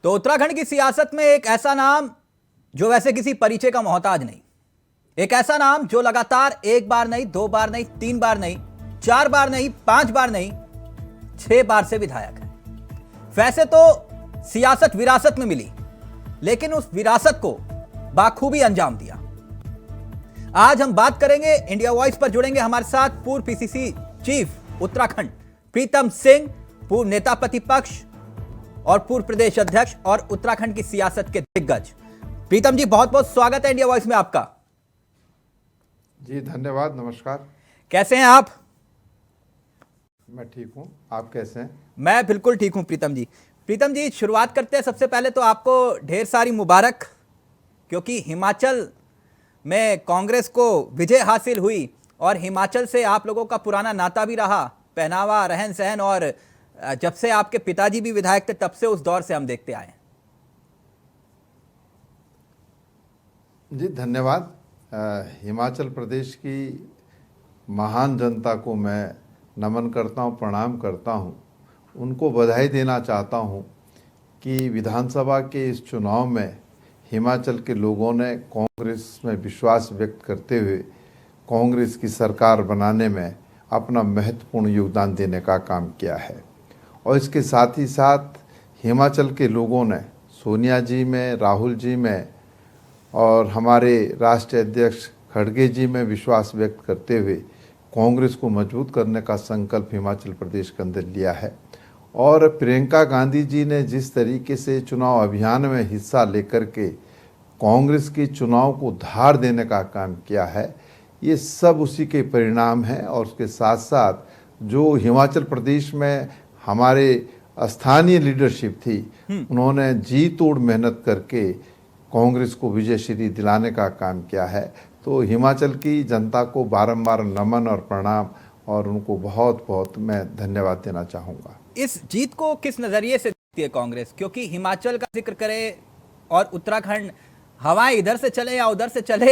तो उत्तराखंड की सियासत में एक ऐसा नाम जो वैसे किसी परिचय का मोहताज नहीं, एक ऐसा नाम जो लगातार एक बार नहीं, दो बार नहीं, तीन बार नहीं, चार बार नहीं, पांच बार नहीं, 6 बार से विधायक है। वैसे तो सियासत विरासत में मिली, लेकिन उस विरासत को बाखूबी अंजाम दिया। आज हम बात करेंगे, इंडिया वॉइस पर जुड़ेंगे हमारे साथ पूर्व पीसीसी चीफ उत्तराखंड प्रीतम सिंह, पूर्व नेता प्रतिपक्ष और पूर्व प्रदेश अध्यक्ष और उत्तराखंड की सियासत के दिग्गज। प्रीतम जी, बहुत बहुत स्वागत है इंडिया वॉइस में आपका। जी धन्यवाद, नमस्कार। कैसे हैं आप? मैं ठीक हूं, आप कैसे हैं? मैं बिल्कुल ठीक हूं प्रीतम जी। प्रीतम जी, शुरुआत करते हैं। सबसे पहले तो आपको ढेर सारी मुबारक, क्योंकि हिमाचल में कांग्रेस को विजय हासिल हुई और हिमाचल से आप लोगों का पुराना नाता भी रहा, पहनावा, रहन सहन, और जब से आपके पिताजी भी विधायक थे तब से उस दौर से हम देखते आए हैं। जी धन्यवाद। हिमाचल प्रदेश की महान जनता को मैं नमन करता हूं, प्रणाम करता हूं। उनको बधाई देना चाहता हूं कि विधानसभा के इस चुनाव में हिमाचल के लोगों ने कांग्रेस में विश्वास व्यक्त करते हुए कांग्रेस की सरकार बनाने में अपना महत्वपूर्ण योगदान देने का काम किया है। और इसके साथ ही साथ हिमाचल के लोगों ने सोनिया जी में, राहुल जी में और हमारे राष्ट्रीय अध्यक्ष खड़गे जी में विश्वास व्यक्त करते हुए कांग्रेस को मजबूत करने का संकल्प हिमाचल प्रदेश के अंदर लिया है। और प्रियंका गांधी जी ने जिस तरीके से चुनाव अभियान में हिस्सा लेकर के कांग्रेस के चुनाव को धार देने का काम किया है, ये सब उसी के परिणाम हैं। और उसके साथ साथ जो हिमाचल प्रदेश में हमारे स्थानीय लीडरशिप थी, उन्होंने जी तोड़ मेहनत करके कांग्रेस को विजय श्री दिलाने का काम किया है। तो हिमाचल की जनता को बारंबार नमन और प्रणाम, और उनको बहुत बहुत मैं धन्यवाद देना चाहूँगा। इस जीत को किस नजरिए से देखती है कांग्रेस? क्योंकि हिमाचल का जिक्र करें और उत्तराखंड, हवाएं इधर से चले या उधर से चले,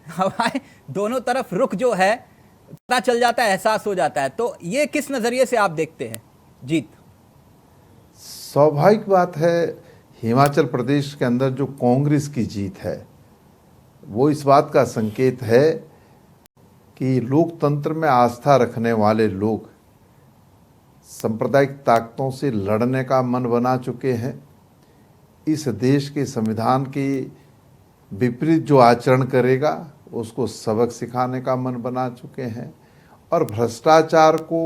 हवाएं दोनों तरफ रुख जो है पता चल जाता है, एहसास हो जाता है। तो ये किस नजरिए से आप देखते हैं जीत? स्वाभाविक बात है, हिमाचल प्रदेश के अंदर जो कांग्रेस की जीत है वो इस बात का संकेत है कि लोकतंत्र में आस्था रखने वाले लोग सांप्रदायिक ताकतों से लड़ने का मन बना चुके हैं। इस देश के संविधान के विपरीत जो आचरण करेगा उसको सबक सिखाने का मन बना चुके हैं। और भ्रष्टाचार को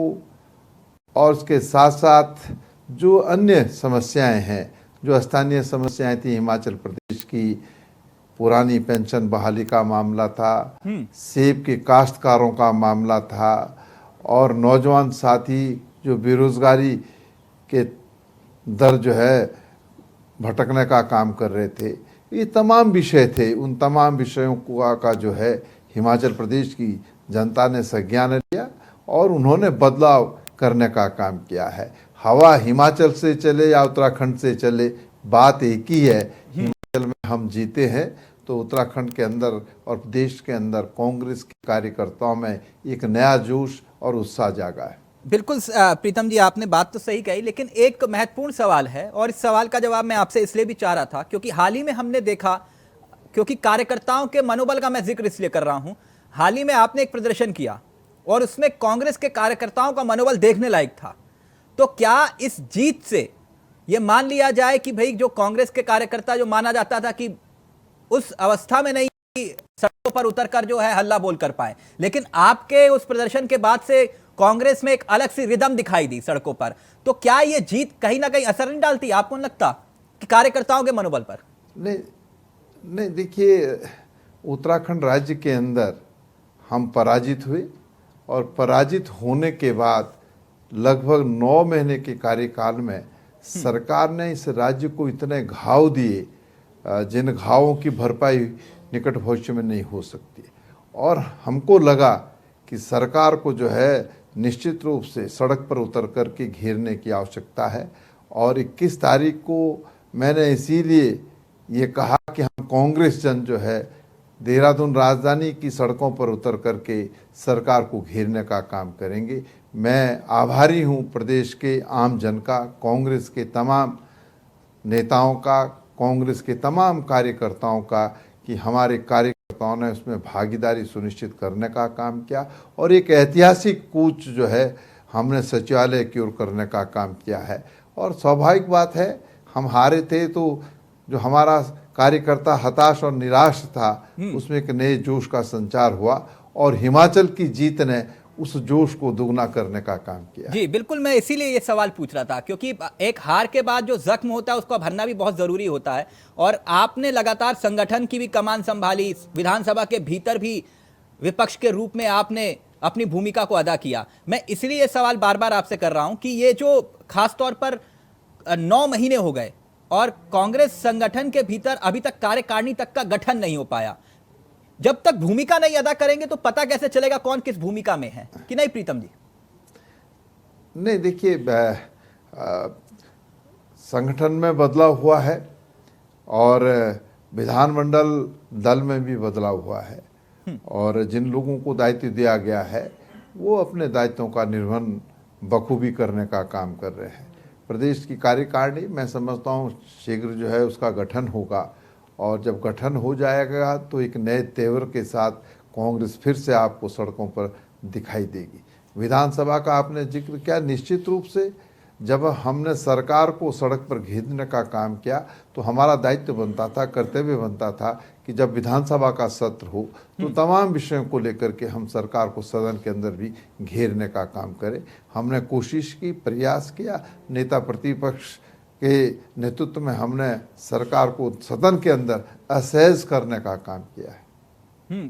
और उसके साथ साथ जो अन्य समस्याएं हैं, जो स्थानीय समस्याएं थी, हिमाचल प्रदेश की पुरानी पेंशन बहाली का मामला था, सेब के काश्तकारों का मामला था, और नौजवान साथी जो बेरोजगारी के दर जो है भटकने का काम कर रहे थे, ये तमाम विषय थे। उन तमाम विषयों का जो है हिमाचल प्रदेश की जनता ने संज्ञान लिया और उन्होंने बदलाव करने का काम किया है। हवा हिमाचल से चले या उत्तराखंड से चले, बात एक ही है, हिमाचल में हम जीते हैं। तो उत्तराखंड के अंदर और देश के अंदर कांग्रेस के कार्यकर्ताओं में एक नया जोश और उत्साह जागा है। बिल्कुल प्रीतम जी, आपने बात तो सही कही, लेकिन एक महत्वपूर्ण सवाल है और इस सवाल का जवाब मैं आपसे इसलिए भी चाह रहा था क्योंकि हाल ही में हमने देखा, क्योंकि कार्यकर्ताओं के मनोबल का मैं जिक्र इसलिए कर रहा हूं, हाल ही में आपने एक प्रदर्शन किया और उसमें कांग्रेस के कार्यकर्ताओं का मनोबल देखने लायक था। तो क्या इस जीत से यह मान लिया जाए कि भाई जो कांग्रेस के कार्यकर्ता, जो माना जाता था कि उस अवस्था में नहीं सड़कों पर उतरकर जो है हल्ला बोल कर पाए, लेकिन आपके उस प्रदर्शन के बाद से कांग्रेस में एक अलग सी रिदम दिखाई दी सड़कों पर, तो क्या यह जीत कहीं ना कहीं असर नहीं डालती, आपको नहीं लगता, कि कार्यकर्ताओं के मनोबल पर? नहीं, देखिए, उत्तराखंड राज्य के अंदर हम पराजित हुए और पराजित होने के बाद लगभग 9 महीने के कार्यकाल में सरकार ने इस राज्य को इतने घाव दिए जिन घावों की भरपाई निकट भविष्य में नहीं हो सकती। और हमको लगा कि सरकार को जो है निश्चित रूप से सड़क पर उतर कर के घेरने की आवश्यकता है। और 21 तारीख को मैंने इसीलिए ये कहा कि हम कांग्रेस जन जो है देहरादून राजधानी की सड़कों पर उतर करके सरकार को घेरने का काम करेंगे। मैं आभारी हूं प्रदेश के आम जन का, कांग्रेस के तमाम नेताओं का, कांग्रेस के तमाम कार्यकर्ताओं का कि हमारे कार्यकर्ताओं ने उसमें भागीदारी सुनिश्चित करने का काम किया और एक ऐतिहासिक कूच जो है हमने सचिवालय की ओर करने का काम किया है। और स्वाभाविक बात है, हम हारे थे तो जो हमारा कार्यकर्ता हताश और निराश था, उसमें एक नए जोश का संचार हुआ और हिमाचल की जीत ने उस जोश को दुगना करने का काम किया। जी बिल्कुल, मैं इसीलिए ये सवाल पूछ रहा था, क्योंकि एक हार के बाद जो जख्म होता है उसको भरना भी बहुत जरूरी होता है। और आपने लगातार संगठन की भी कमान संभाली, विधानसभा के भीतर भी विपक्ष के रूप में आपने अपनी भूमिका को अदा किया। मैं इसलिए ये सवाल बार बार आपसे कर रहा हूं कि ये जो खासतौर पर 9 महीने हो गए और कांग्रेस संगठन के भीतर अभी तक कार्यकारिणी तक का गठन नहीं हो पाया, जब तक भूमिका नहीं अदा करेंगे तो पता कैसे चलेगा कौन किस भूमिका में है, कि नहीं प्रीतम जी? नहीं, देखिए, संगठन में बदलाव हुआ है और विधानमंडल दल में भी बदलाव हुआ है और जिन लोगों को दायित्व दिया गया है वो अपने दायित्वों का निर्वहन बखूबी करने का काम कर रहे हैं। प्रदेश की कार्यकारिणी मैं समझता हूँ शीघ्र जो है उसका गठन होगा और जब गठन हो जाएगा तो एक नए तेवर के साथ कांग्रेस फिर से आपको सड़कों पर दिखाई देगी। विधानसभा का आपने जिक्र किया, निश्चित रूप से जब हमने सरकार को सड़क पर भेजने का काम किया तो हमारा दायित्व बनता था, कर्तव्य बनता था कि जब विधानसभा का सत्र हो तो तमाम विषयों को लेकर के हम सरकार को सदन के अंदर भी घेरने का काम करें। हमने कोशिश की, प्रयास किया, नेता प्रतिपक्ष के नेतृत्व में हमने सरकार को सदन के अंदर असहज करने का काम किया है।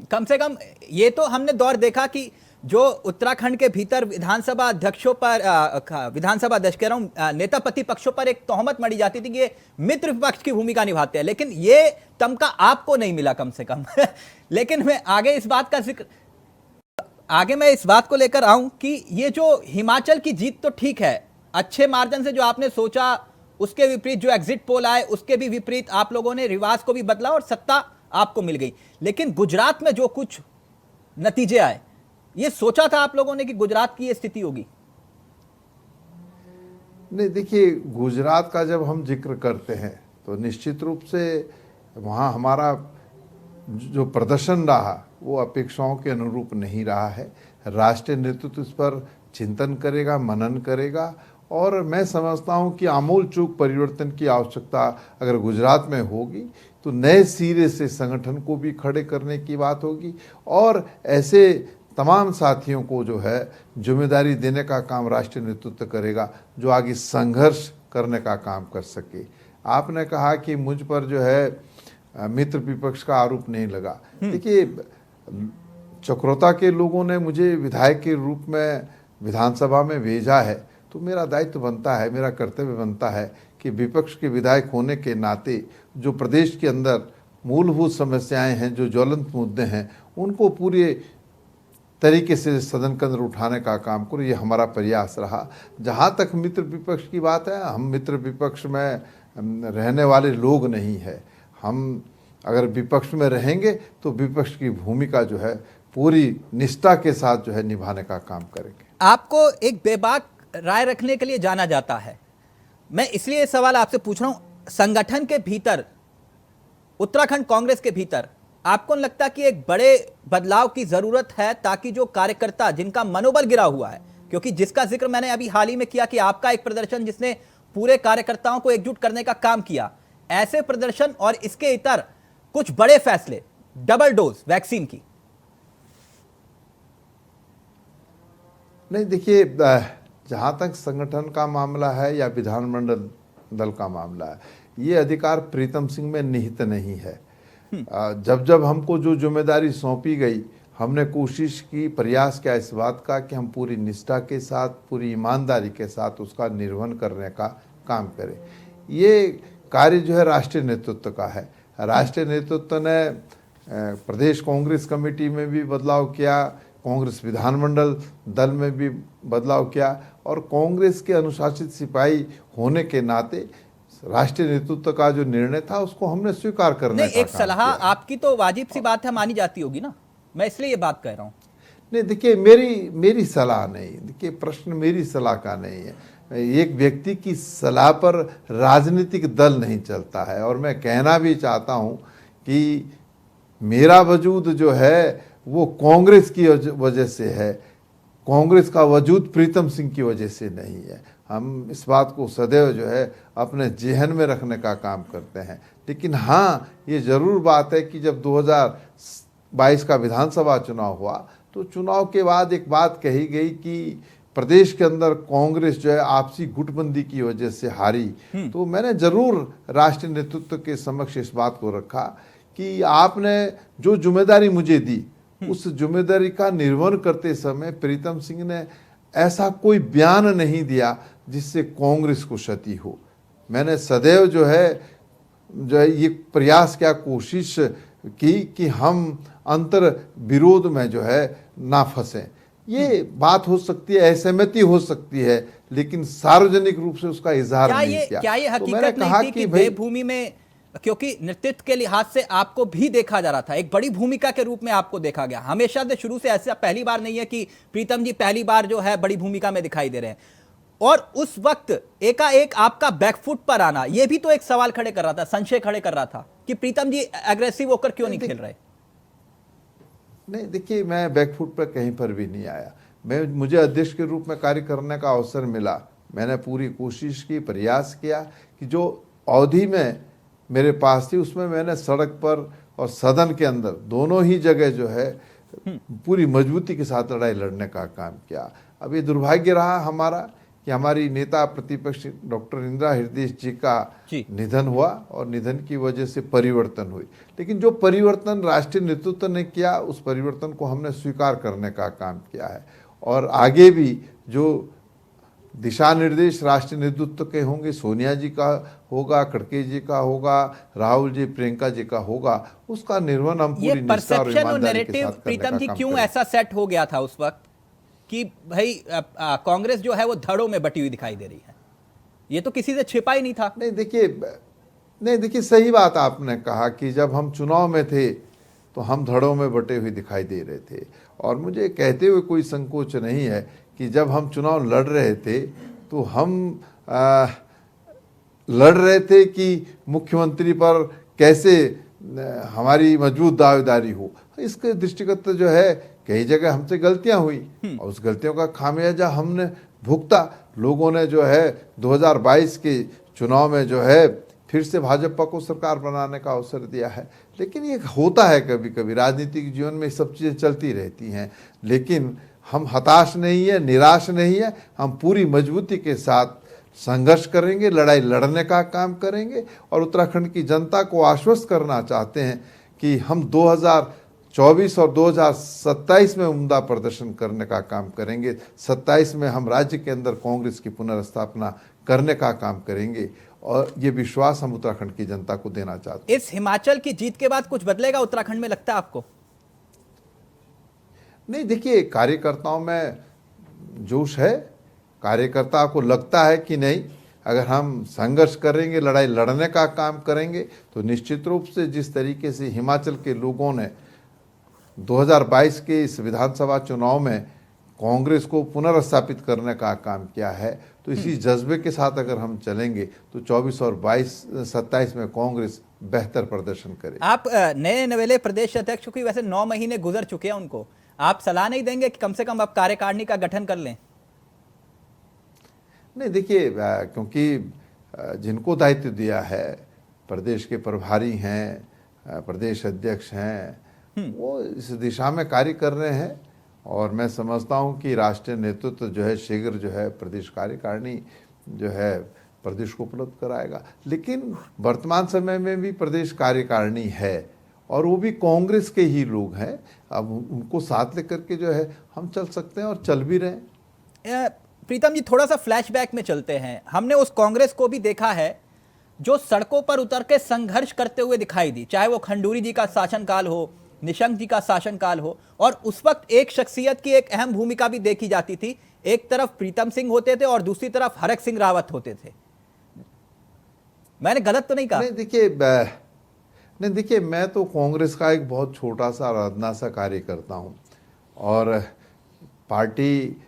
कम से कम ये तो हमने दौर देखा कि जो उत्तराखंड के भीतर विधानसभा अध्यक्षों पर विधानसभा अध्यक्ष कह रहा हूं, नेता प्रतिपक्षों पर एक तोहमत मढ़ी जाती थी कि ये मित्र विपक्ष की भूमिका निभाते हैं, लेकिन ये तमका आपको नहीं मिला कम से कम। लेकिन मैं आगे इस बात को लेकर आऊं कि ये जो हिमाचल की जीत तो ठीक है, अच्छे मार्जिन से जो आपने सोचा उसके विपरीत जो एग्जिट पोल आए उसके भी विपरीत आप लोगों ने रिवाज को भी बदला और सत्ता आपको मिल गई। लेकिन गुजरात में जो कुछ नतीजे आए, ये सोचा था आप लोगों ने कि गुजरात की ये स्थिति होगी? नहीं, देखिए, गुजरात का जब हम जिक्र करते हैं तो निश्चित रूप से वहाँ हमारा जो प्रदर्शन रहा वो अपेक्षाओं के अनुरूप नहीं रहा है। राष्ट्रीय नेतृत्व इस पर चिंतन करेगा, मनन करेगा और मैं समझता हूँ कि आमूल चूक परिवर्तन की आवश्यकता अगर गुजरात में होगी तो नए सिरे से संगठन को भी खड़े करने की बात होगी और ऐसे तमाम साथियों को जो है जिम्मेदारी देने का काम राष्ट्रीय नेतृत्व करेगा जो आगे संघर्ष करने का काम कर सके। आपने कहा कि मुझ पर जो है मित्र विपक्ष का आरोप नहीं लगा। देखिए, चक्रोता के लोगों ने मुझे विधायक के रूप में विधानसभा में भेजा है तो मेरा दायित्व बनता है, मेरा कर्तव्य बनता है कि विपक्ष के विधायक होने के नाते जो प्रदेश के अंदर मूलभूत समस्याएं हैं, जो ज्वलंत मुद्दे हैं, उनको पूरे तरीके से सदन के अंदर उठाने का काम करो। ये हमारा प्रयास रहा। जहाँ तक मित्र विपक्ष की बात है, हम मित्र विपक्ष में रहने वाले लोग नहीं है। हम अगर विपक्ष में रहेंगे तो विपक्ष की भूमिका जो है पूरी निष्ठा के साथ जो है निभाने का काम करेंगे। आपको एक बेबाक राय रखने के लिए जाना जाता है। मैं इसलिए सवाल आपसे पूछ रहा हूं, संगठन के भीतर, उत्तराखंड कांग्रेस के भीतर आपको लगता कि एक बड़े बदलाव की जरूरत है ताकि जो कार्यकर्ता जिनका मनोबल गिरा हुआ है, क्योंकि जिसका जिक्र मैंने अभी हाल ही में किया कि आपका एक प्रदर्शन जिसने पूरे कार्यकर्ताओं को एकजुट करने का काम किया, ऐसे प्रदर्शन और इसके इतर कुछ बड़े फैसले, डबल डोज वैक्सीन की? नहीं, देखिए, जहाँ तक संगठन का मामला है या विधानमंडल दल का मामला है, ये अधिकार प्रीतम सिंह में निहित नहीं है। जब जब हमको जो जिम्मेदारी सौंपी गई, हमने कोशिश की, प्रयास किया इस बात का कि हम पूरी निष्ठा के साथ, पूरी ईमानदारी के साथ उसका निर्वहन करने का काम करें। ये कार्य जो है राष्ट्रीय नेतृत्व का है। राष्ट्रीय नेतृत्व ने प्रदेश कांग्रेस कमेटी में भी बदलाव किया, कांग्रेस विधानमंडल दल में भी बदलाव किया और कांग्रेस के अनुशासित सिपाही होने के नाते राष्ट्रीय नेतृत्व का जो निर्णय था उसको हमने स्वीकार करने नहीं, एक सलाह आपकी तो वाजिब सी बात है, मानी जाती होगी ना, मैं इसलिए ये बात कह रहा हूं। नहीं, देखिए, मेरी सलाह नहीं, देखिए, प्रश्न मेरी सलाह का नहीं है। एक व्यक्ति की सलाह पर राजनीतिक दल नहीं चलता है। और मैं कहना भी चाहता हूं कि मेरा वजूद जो है वो कांग्रेस की वजह से है, कांग्रेस का वजूद प्रीतम सिंह की वजह से नहीं है। हम इस बात को सदैव जो है अपने जेहन में रखने का काम करते हैं। लेकिन हाँ, ये ज़रूर बात है कि जब 2022 का विधानसभा चुनाव हुआ तो चुनाव के बाद एक बात कही गई कि प्रदेश के अंदर कांग्रेस जो है आपसी गुटबंदी की वजह से हारी। तो मैंने ज़रूर राष्ट्रीय नेतृत्व के समक्ष इस बात को रखा कि आपने जो जिम्मेदारी मुझे दी उस जिम्मेदारी का निर्वहन करते समय प्रीतम सिंह ने ऐसा कोई बयान नहीं दिया जिससे कांग्रेस को क्षति हो। मैंने सदैव जो है ये प्रयास किया, कोशिश की कि हम अंतर विरोध में जो है ना फंसें। ये बात हो सकती है, असहमति हो सकती है, लेकिन सार्वजनिक रूप से उसका इजहार नहीं किया। क्या ये तो मैंने हकीकत कहा नहीं थी कि भाई देवभूमि में, क्योंकि नेतृत्व के लिहाज से आपको भी देखा जा रहा था, एक बड़ी भूमिका के रूप में आपको देखा गया, हमेशा से शुरू से, ऐसा पहली बार नहीं है कि प्रीतम जी पहली बार जो है बड़ी भूमिका में दिखाई दे रहे हैं। और उस वक्त एकाएक आपका बैकफुट पर आना, यह भी तो एक सवाल खड़े कर रहा था, संशय खड़े कर रहा था कि प्रीतम जी एग्रेसिव होकर क्यों नहीं खेल रहे। नहीं, देखिए, मैं बैकफुट पर कहीं पर भी नहीं आया। मुझे अध्यक्ष के रूप में कार्य करने का अवसर मिला, मैंने पूरी कोशिश की, प्रयास किया कि जो अवधि में मेरे पास थी उसमें मैंने सड़क पर और सदन के अंदर दोनों ही जगह जो है पूरी मजबूती के साथ लड़ाई लड़ने का काम किया। अब ये दुर्भाग्य रहा हमारा कि हमारी नेता प्रतिपक्ष डॉक्टर इंदिरा हृदय जी का निधन हुआ और निधन की वजह से परिवर्तन हुई। लेकिन जो परिवर्तन राष्ट्रीय नेतृत्व ने किया उस परिवर्तन को हमने स्वीकार करने का काम किया है। और आगे भी जो दिशा निर्देश राष्ट्रीय नेतृत्व के होंगे, सोनिया जी का होगा, खड़गे जी का होगा, राहुल जी, प्रियंका जी का होगा, उसका निर्वहन हम पूरी निष्ठा और ईमानदारी के साथ करने का काम करेंगे। प्रीतम जी क्यों ऐसा सेट हो गया था उस वक्त कि भाई कांग्रेस जो है वो धड़ों में बटी हुई दिखाई दे रही है, ये तो किसी से छिपा ही नहीं था। नहीं देखिए, सही बात आपने कहा कि जब हम चुनाव में थे तो हम धड़ों में बटे हुए दिखाई दे रहे थे। और मुझे कहते हुए कोई संकोच नहीं है कि जब हम चुनाव लड़ रहे थे तो हम लड़ रहे थे कि मुख्यमंत्री पर कैसे हमारी मजबूत दावेदारी हो। इसके दृष्टिगत जो है कई जगह हमसे गलतियां हुई और उस गलतियों का खामियाजा हमने भुगता। लोगों ने जो है 2022 के चुनाव में जो है फिर से भाजपा को सरकार बनाने का अवसर दिया है। लेकिन ये होता है, कभी कभी राजनीतिक जीवन में सब चीज़ें चलती रहती हैं। लेकिन हम हताश नहीं है, निराश नहीं है, हम पूरी मजबूती के साथ संघर्ष करेंगे, लड़ाई लड़ने का काम करेंगे और उत्तराखंड की जनता को आश्वस्त करना चाहते हैं कि हम 2024 और 2027 में उम्दा प्रदर्शन करने का काम करेंगे। 27 में हम राज्य के अंदर कांग्रेस की पुनर्स्थापना करने का काम करेंगे और ये विश्वास हम उत्तराखंड की जनता को देना चाहते हैं। इस हिमाचल की जीत के बाद कुछ बदलेगा उत्तराखंड में, लगता है आपको? नहीं, देखिए, कार्यकर्ताओं में जोश है। कार्यकर्ता को लगता है कि नहीं, अगर हम संघर्ष करेंगे, लड़ाई लड़ने का काम करेंगे तो निश्चित रूप से जिस तरीके से हिमाचल के लोगों ने 2022 के इस विधानसभा चुनाव में कांग्रेस को पुनर्स्थापित करने का काम किया है, तो इसी जज्बे के साथ अगर हम चलेंगे तो 24 और 27 में कांग्रेस बेहतर प्रदर्शन करे। आप नए नवेले प्रदेश अध्यक्ष की वैसे 9 महीने गुजर चुके हैं, उनको आप सलाह नहीं देंगे कि कम से कम आप कार्यकारिणी का गठन कर लें? नहीं, देखिए, क्योंकि जिनको दायित्व दिया है, प्रदेश के प्रभारी हैं, प्रदेश अध्यक्ष हैं, वो इस दिशा में कार्य कर रहे हैं और मैं समझता हूं कि राष्ट्रीय नेतृत्व जो है शीघ्र जो है प्रदेश कार्यकारिणी जो है प्रदेश को उपलब्ध कराएगा। लेकिन वर्तमान समय में भी प्रदेश कार्यकारिणी है और वो भी कांग्रेस के ही लोग हैं। अब उनको साथ लेकर के जो है हम चल सकते हैं और चल भी रहे हैं। प्रीतम जी, थोड़ा सा फ्लैशबैक में चलते हैं। हमने उस कांग्रेस को भी देखा है जो सड़कों पर उतर के संघर्ष करते हुए दिखाई दी, चाहे वो खंडूरी जी का शासनकाल हो, निशंक जी का शासनकाल हो। और उस वक्त एक शख्सियत की एक अहम भूमिका भी देखी जाती थी, एक तरफ प्रीतम सिंह होते थे और दूसरी तरफ हरक सिंह रावत होते थे। मैंने गलत तो नहीं कहा? नहीं देखिए, मैं तो कांग्रेस का एक बहुत छोटा सा अधना सा कार्यकर्ता हूँ और पार्टी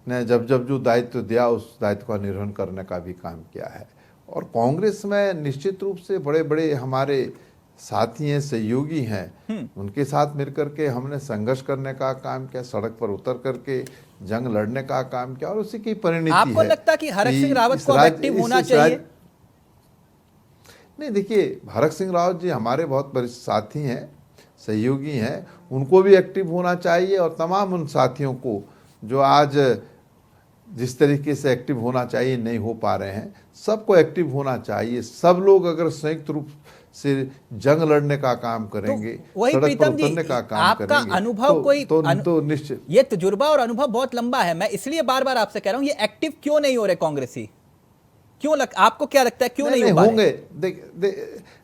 ने जब जब जो दायित्व दिया उस दायित्व का निर्वहन करने का भी काम किया है। और कांग्रेस में निश्चित रूप से बड़े बड़े हमारे साथी हैं, सहयोगी हैं, उनके साथ मिलकर के हमने संघर्ष करने का काम किया, सड़क पर उतर करके जंग लड़ने का काम किया और उसी की परिणति है। आपको लगता कि हरक सिंह रावत को एक्टिव होना चाहिए? नहीं, देखिए, हरक सिंह रावत जी हमारे बहुत बड़े साथी हैं, सहयोगी हैं, उनको भी एक्टिव होना चाहिए और तमाम उन साथियों को जो आज जिस तरीके से एक्टिव होना चाहिए नहीं हो पा रहे हैं, सबको एक्टिव होना चाहिए। सब लोग अगर संयुक्त रूप से जंग लड़ने का काम करेंगे, वही सड़क पर प्रीतम जी, उतरने का काम आपका करेंगे, अनुभव तो निश्चित ये तजुर्बा और अनुभव बहुत लंबा है। मैं इसलिए बार बार आपसे कह रहा हूं, ये एक्टिव क्यों नहीं हो रहे कांग्रेसी? आपको क्या लगता है क्यों नहीं हो पा होंगे?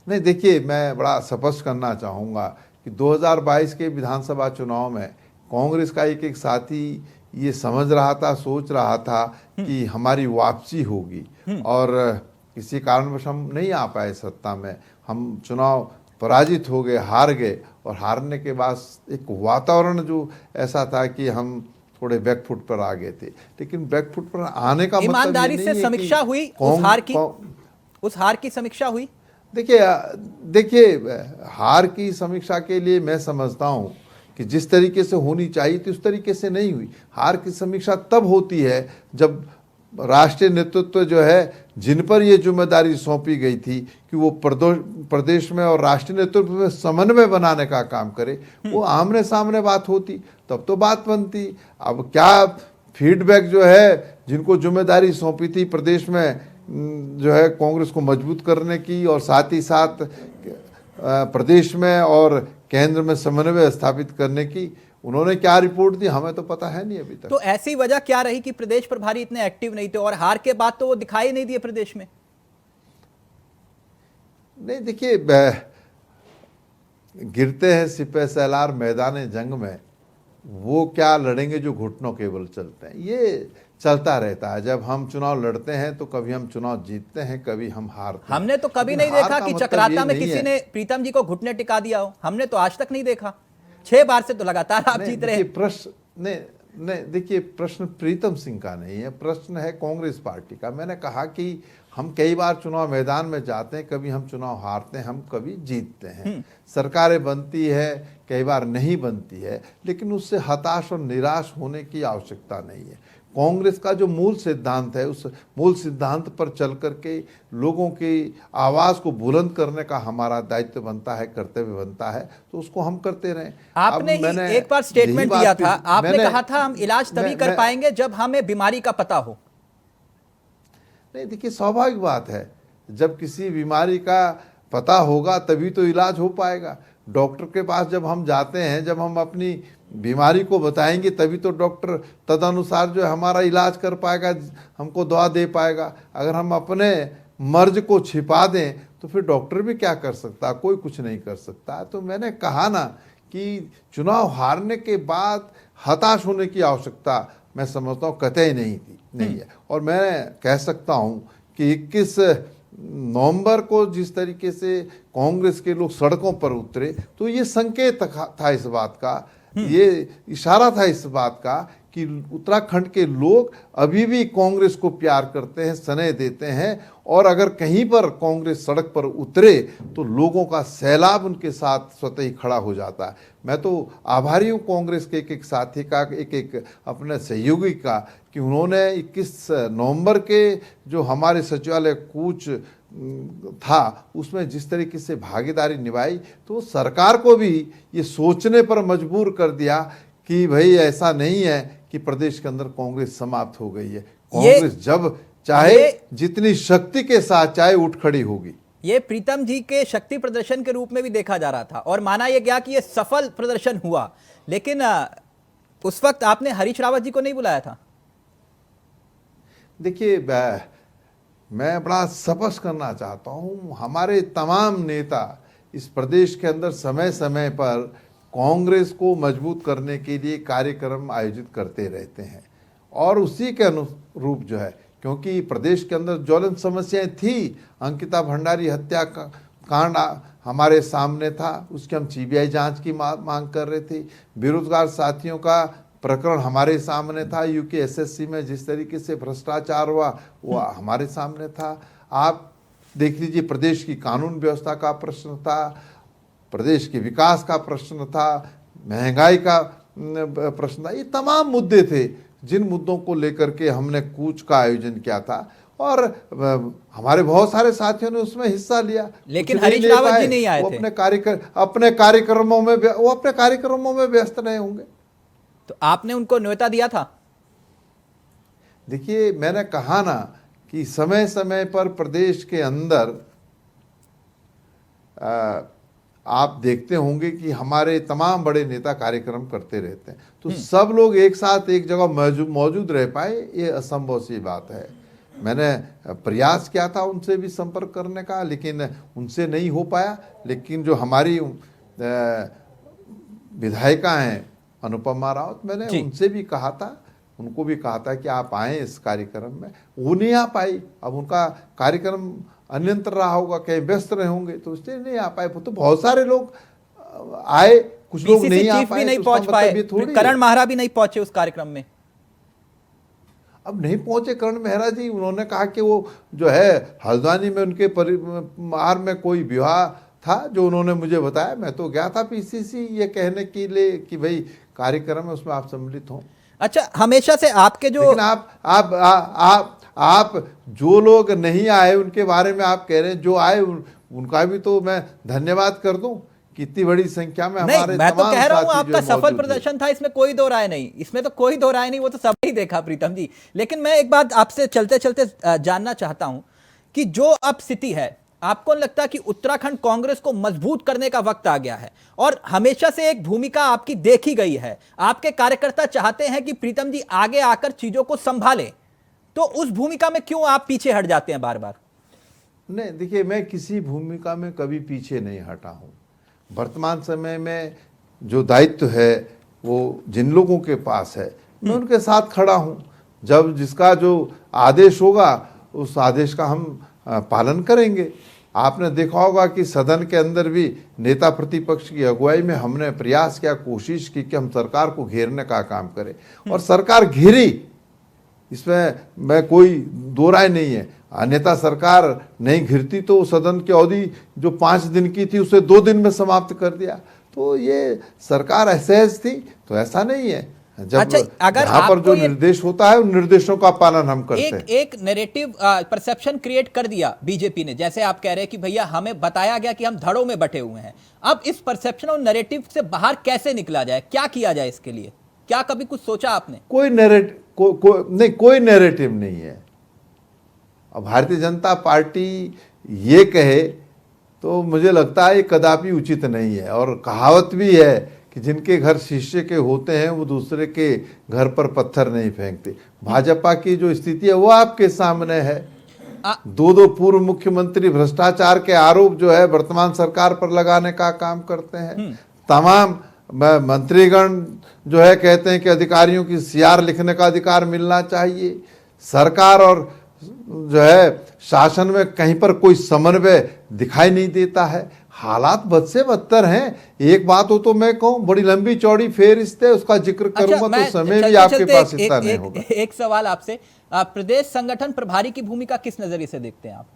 नहीं, देखिए, मैं बड़ा स्पष्ट करना चाहूंगा कि 2022 के विधानसभा चुनाव में कांग्रेस का एक एक साथी ये समझ रहा था, सोच रहा था कि हमारी वापसी होगी और किसी कारणवश हम नहीं आ पाए सत्ता में, हम चुनाव पराजित हो गए, हार गए और हारने के बाद एक वातावरण जो ऐसा था कि हम थोड़े बैकफुट पर आ गए थे। लेकिन बैकफुट पर आने का मतलब ईमानदारी से समीक्षा हुई उस हार की समीक्षा हुई? देखिए, हार की समीक्षा के लिए मैं समझता हूं कि जिस तरीके से होनी चाहिए थी उस तरीके से नहीं हुई। हार की समीक्षा तब होती है जब राष्ट्रीय नेतृत्व जो है, जिन पर ये जिम्मेदारी सौंपी गई थी कि वो प्रदेश में और राष्ट्रीय नेतृत्व में समन्वय बनाने का काम करे, वो आमने सामने बात होती, तब तो बात बनती। अब क्या फीडबैक जो है, जिनको जिम्मेदारी सौंपी थी प्रदेश में जो है कांग्रेस को मजबूत करने की और साथ ही साथ प्रदेश में और केंद्र में समन्वय स्थापित करने की, उन्होंने क्या रिपोर्ट दी हमें तो पता है नहीं अभी तक। तो ऐसी वजह क्या रही कि प्रदेश प्रभारी इतने एक्टिव नहीं थे और हार के बाद तो वो दिखाई नहीं दिए प्रदेश में? नहीं, देखिए, गिरते हैं सिपह सलार मैदान जंग में, वो क्या लड़ेंगे जो घुटनों के बल चलते हैं, ये चलता रहता है। जब हम चुनाव लड़ते हैं तो कभी हम चुनाव जीतते हैं, कभी हम हारते हैं। हमने तो कभी नहीं देखा कि चक्राता में किसी ने प्रीतम जी को घुटने टिका दिया हो, हमने तो आज तक नहीं देखा। 6 बार से तो लगातार आप जीत रहे हैं। प्रश्न नहीं, देखिए, प्रश्न प्रीतम सिंह का नहीं है, प्रश्न है कांग्रेस पार्टी का। मैंने कहा कि हम कई बार चुनाव मैदान में जाते हैं, कभी हम चुनाव हारते हैं, हम कभी जीतते हैं। सरकारें बनती है, कई बार नहीं बनती है, लेकिन उससे हताश और निराश होने की आवश्यकता नहीं है। कांग्रेस का जो मूल सिद्धांत है, उस मूल सिद्धांत पर चल करके लोगों की आवाज़ को बुलंद करने का हमारा दायित्व बनता है, कर्तव्य बनता है, तो उसको हम करते रहें। आपने ही एक बार स्टेटमेंट दिया था, आपने कहा था हम इलाज तभी कर पाएंगे जब हमें बीमारी का पता हो। नहीं, देखिए, स्वाभाविक बात है, जब किसी बीमारी का पता होगा तभी तो इलाज हो पाएगा। डॉक्टर के पास जब हम जाते हैं, जब हम अपनी बीमारी को बताएंगे तभी तो डॉक्टर तदनुसार जो है हमारा इलाज कर पाएगा, हमको दवा दे पाएगा। अगर हम अपने मर्ज को छिपा दें तो फिर डॉक्टर भी क्या कर सकता, कोई कुछ नहीं कर सकता। तो मैंने कहा ना कि चुनाव हारने के बाद हताश होने की आवश्यकता मैं समझता हूँ कतई नहीं है। और मैं कह सकता हूँ कि 21 नवंबर को जिस तरीके से कांग्रेस के लोग सड़कों पर उतरे, तो ये संकेत था इस बात का, ये इशारा था इस बात का कि उत्तराखंड के लोग अभी भी कांग्रेस को प्यार करते हैं, स्नेह देते हैं। और अगर कहीं पर कांग्रेस सड़क पर उतरे तो लोगों का सैलाब उनके साथ स्वतः ही खड़ा हो जाता है। मैं तो आभारी हूँ कांग्रेस के एक एक साथी का, एक एक अपने सहयोगी का, कि उन्होंने 21 नवंबर के जो हमारे सचिवालय कूच था उसमें जिस तरीके से भागीदारी निभाई, तो सरकार को भी ये सोचने पर मजबूर कर दिया कि भाई ऐसा नहीं है कि प्रदेश के अंदर कांग्रेस समाप्त हो गई है। कांग्रेस जब चाहे जितनी शक्ति के साथ चाहे उठ खड़ी होगी। ये प्रीतम जी के शक्ति प्रदर्शन के रूप में भी देखा जा रहा था और माना यह गया कि यह सफल प्रदर्शन हुआ, लेकिन उस वक्त आपने हरीश रावत जी को नहीं बुलाया था। देखिए, मैं बड़ा स्पष्ट करना चाहता हूं, हमारे तमाम नेता इस प्रदेश के अंदर समय समय पर कांग्रेस को मजबूत करने के लिए कार्यक्रम आयोजित करते रहते हैं और उसी के अनुरूप जो है, क्योंकि प्रदेश के अंदर ज्वलंत समस्याएं थी, अंकिता भंडारी हत्या का कांड हमारे सामने था, उसकी हम सीबीआई जांच की मांग कर रहे थे। बेरोजगार साथियों का प्रकरण हमारे सामने था, यूकेएसएससी में जिस तरीके से भ्रष्टाचार हुआ वो हमारे सामने था। आप देख लीजिए, प्रदेश की कानून व्यवस्था का प्रश्न था, प्रदेश के विकास का प्रश्न था, महंगाई का प्रश्न था। ये तमाम मुद्दे थे जिन मुद्दों को लेकर के हमने कूच का आयोजन किया था और हमारे बहुत सारे साथियों ने उसमें हिस्सा लिया। लेकिन हरीश रावत जी नहीं आए वो थे। अपने कार्यक्रमों में व्यस्त रहे होंगे। तो आपने उनको न्योता दिया था? देखिए, मैंने कहा ना कि समय समय पर प्रदेश के अंदर आप देखते होंगे कि हमारे तमाम बड़े नेता कार्यक्रम करते रहते हैं, तो सब लोग एक साथ एक जगह मौजूद रह पाए, ये असंभव सी बात है। मैंने प्रयास किया था उनसे भी संपर्क करने का, लेकिन उनसे नहीं हो पाया। लेकिन जो हमारी विधायिका हैं अनुपमा रावत, मैंने उनसे भी कहा था, उनको भी कहा था कि आप आएँ इस कार्यक्रम में। वो नहीं आ पाई। अब उनका कार्यक्रम अन्यंत्र रहा होगा, कहीं व्यस्त रहे होंगे, तो इसलिए नहीं आ पाए। तो बहुत सारे लोग आए, कुछ लोग नहीं आ पाए, नहीं पहुंच पाए। करण माहरा भी नहीं पहुंचे उस कार्यक्रम में। अब नहीं पहुंचे करण मेहरा जी, उन्होंने कहा कि वो जो है हल्द्वानी में उनके परिवार में कोई विवाह था, जो उन्होंने मुझे बताया। मैं तो गया था पीसीसी ये कहने के लिए कि भाई कार्यक्रम है, उसमें आप सम्मिलित हों। अच्छा, हमेशा से आपके जो, लेकिन आप जो लोग नहीं आए उनके बारे में आप कह रहे हैं, जो आए उनका भी तो मैं धन्यवाद कर दूं कि इतनी बड़ी संख्या में हमारे मैं तो कह रहा हूं आपका सफल प्रदर्शन था, इसमें कोई दो राय नहीं, इसमें तो कोई दो राय नहीं, वो तो सब ही देखा प्रीतम जी। लेकिन मैं एक बात आपसे चलते चलते जानना चाहता हूं कि जो अब स्थिति है, आपको लगता है कि उत्तराखंड कांग्रेस को मजबूत करने का वक्त आ गया है? और हमेशा से एक भूमिका आपकी देखी गई है, आपके कार्यकर्ता चाहते हैं कि प्रीतम जी आगे आकर चीजों को संभालें, तो उस भूमिका में क्यों आप पीछे हट जाते हैं बार बार? नहीं, देखिए, मैं किसी भूमिका में कभी पीछे नहीं हटा हूं। वर्तमान समय में जो दायित्व है वो जिन लोगों के पास है, मैं उनके साथ खड़ा हूं। जब जिसका जो आदेश होगा उस आदेश का हम पालन करेंगे। आपने देखा होगा कि सदन के अंदर भी नेता प्रतिपक्ष की अगुवाई में हमने प्रयास किया, कोशिश की कि हम सरकार को घेरने का काम करें, और सरकार घेरी, इसमें मैं कोई दो राय नहीं है। अन्यथा सरकार नहीं घिरती तो सदन की अवधि जो 5 दिन की थी उसे 2 दिन में समाप्त कर दिया। तो ये सरकार असहज थी, तो ऐसा नहीं है। जब अच्छा, अगर यहाँ पर जो निर्देश होता है उन निर्देशों का पालन हम करते हैं। एक नैरेटिव परसेप्शन क्रिएट कर दिया बीजेपी ने, जैसे आप कह रहे हैं कि भैया हमें बताया गया कि हम धड़ों में बटे हुए हैं। अब इस परसेप्शन और नैरेटिव से बाहर कैसे निकला जाए, क्या किया जाए इसके लिए? क्या कभी कुछ सोचा आपने? कोई नैरेटिव नहीं है। अब भारतीय जनता पार्टी ये कहे तो मुझे लगता है ये कदापि उचित नहीं है। और कहावत भी है कि जिनके घर शीशे के होते हैं वो दूसरे के घर पर पत्थर नहीं फेंकते। भाजपा की जो स्थिति है वो आपके सामने है। 2 पूर्व मुख्यमंत्री भ्रष्टाचार के आरोप जो है वर्तमान सरकार पर लगाने का काम करते हैं। तमाम मंत्रीगण जो है कहते हैं कि अधिकारियों की सीआर लिखने का अधिकार मिलना चाहिए। सरकार और जो है शासन में कहीं पर कोई समन्वय दिखाई नहीं देता है। हालात बद से बदतर हैं। एक बात हो तो मैं कहूं, बड़ी लंबी चौड़ी फेहरिस्त है, उसका जिक्र करूंगा तो समय भी आपके पास इतना नहीं होगा। एक सवाल आपसे, प्रदेश संगठन प्रभारी की भूमिका किस नजरिए से देखते हैं आप,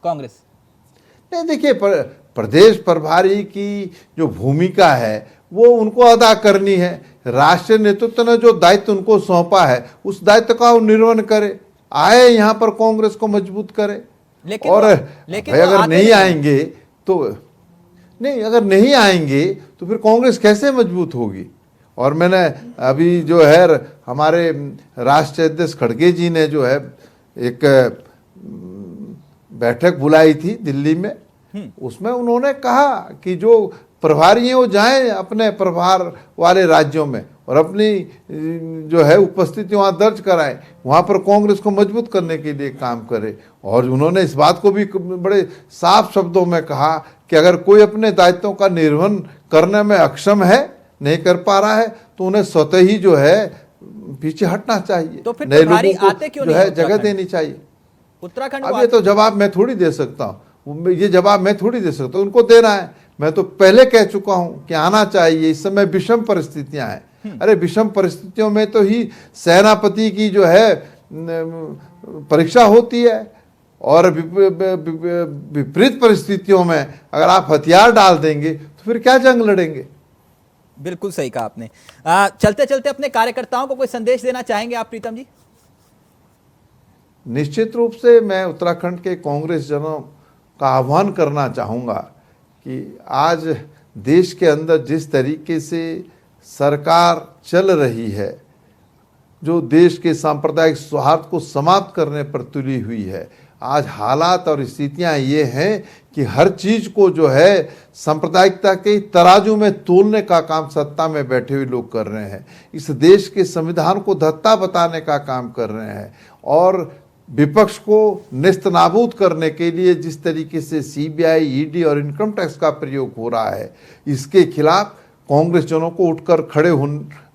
कांग्रेस? नहीं, देखिए, प्रदेश प्रभारी की जो भूमिका है वो उनको अदा करनी है। राष्ट्रीय नेतृत्व ने जो दायित्व उनको सौंपा है उस दायित्व का वो निर्वहन करे, आए यहाँ पर कांग्रेस को मजबूत करे। लेकिन अगर नहीं आएंगे तो नहीं, अगर नहीं आएंगे तो फिर कांग्रेस कैसे मजबूत होगी? और मैंने अभी जो है हमारे राष्ट्रीय अध्यक्ष खड़गे जी ने जो है एक बैठक बुलाई थी दिल्ली में, उसमें उन्होंने कहा कि जो प्रभारी हैं वो जाएं अपने प्रभार वाले राज्यों में और अपनी जो है उपस्थिति वहाँ दर्ज कराएं, वहाँ पर कांग्रेस को मजबूत करने के लिए काम करे। और उन्होंने इस बात को भी बड़े साफ शब्दों में कहा कि अगर कोई अपने दायित्वों का निर्वहन करने में अक्षम है, नहीं कर पा रहा है, तो उन्हें स्वतः ही जो है पीछे हटना चाहिए। तो फिर नए लोगों को जो है जगह देनी चाहिए। उत्तराखंड अब ये तो जवाब मैं थोड़ी दे सकता हूँ, ये जवाब मैं थोड़ी दे सकता हूँ, उनको देना है। मैं तो पहले कह चुका हूं कि आना चाहिए। इस समय विषम परिस्थितियां हैं, अरे विषम परिस्थितियों में तो ही सेनापति की जो है परीक्षा होती है, और विपरीत परिस्थितियों में अगर आप हथियार डाल देंगे तो फिर क्या जंग लड़ेंगे। बिल्कुल सही कहा आपने। चलते चलते अपने कार्यकर्ताओं को कोई संदेश देना चाहेंगे आप प्रीतम जी? निश्चित रूप से मैं उत्तराखंड के कांग्रेस जनों का आह्वान करना चाहूँगा कि आज देश के अंदर जिस तरीके से सरकार चल रही है, जो देश के सांप्रदायिक सौहार्द को समाप्त करने पर तुली हुई है, आज हालात और स्थितियां ये हैं कि हर चीज को जो है सांप्रदायिकता के तराजू में तोलने का काम सत्ता में बैठे हुए लोग कर रहे हैं। इस देश के संविधान को धत्ता बताने का काम कर रहे हैं, और विपक्ष को नेस्तनाबूद करने के लिए जिस तरीके से सीबीआई, ईडी और इनकम टैक्स का प्रयोग हो रहा है, इसके खिलाफ कांग्रेस जनों को उठकर खड़े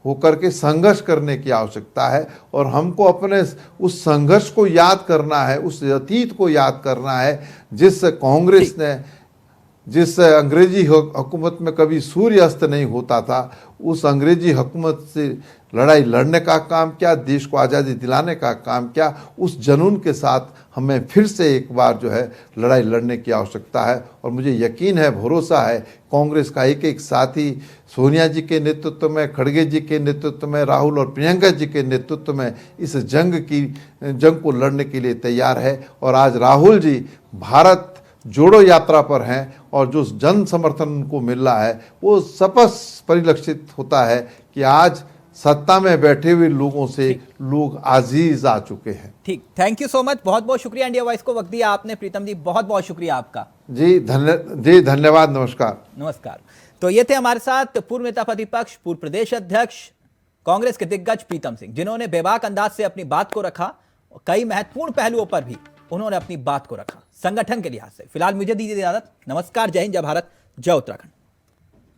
होकर के संघर्ष करने की आवश्यकता है। और हमको अपने उस संघर्ष को याद करना है, उस अतीत को याद करना है जिस कांग्रेस ने, जिस अंग्रेजी हुकूमत में कभी सूर्य अस्त नहीं होता था, उस अंग्रेजी हुकूमत से लड़ाई लड़ने का काम किया, देश को आज़ादी दिलाने का काम किया। उस जुनून के साथ हमें फिर से एक बार जो है लड़ाई लड़ने की आवश्यकता है। और मुझे यकीन है, भरोसा है, कांग्रेस का एक एक साथी सोनिया जी के नेतृत्व में, खड़गे जी के नेतृत्व में, राहुल और प्रियंका जी के नेतृत्व में इस जंग को लड़ने के लिए तैयार है। और आज राहुल जी भारत जोड़ो यात्रा पर हैं, और जो जन समर्थन उनको मिल रहा है वो स्पष्ट परिलक्षित होता है कि आज सत्ता में बैठे हुए लोगों से लोग आजीज आ चुके हैं। ठीक, थैंक यू सो मच, बहुत बहुत शुक्रिया इंडिया वॉइस को वक्त दिया आपने प्रीतम जी, बहुत बहुत शुक्रिया आपका। जी धन्यवाद, नमस्कार। नमस्कार। तो ये थे हमारे साथ पूर्व नेता प्रतिपक्ष, पूर्व प्रदेश अध्यक्ष, कांग्रेस के दिग्गज प्रीतम सिंह, जिन्होंने बेबाक अंदाज से अपनी बात को रखा, कई महत्वपूर्ण पहलुओं पर भी उन्होंने अपनी बात को रखा संगठन के लिहाज से। फिलहाल मुझे दीजिए इजाजत, नमस्कार, जय हिंद, जय भारत, जय उत्तराखंड।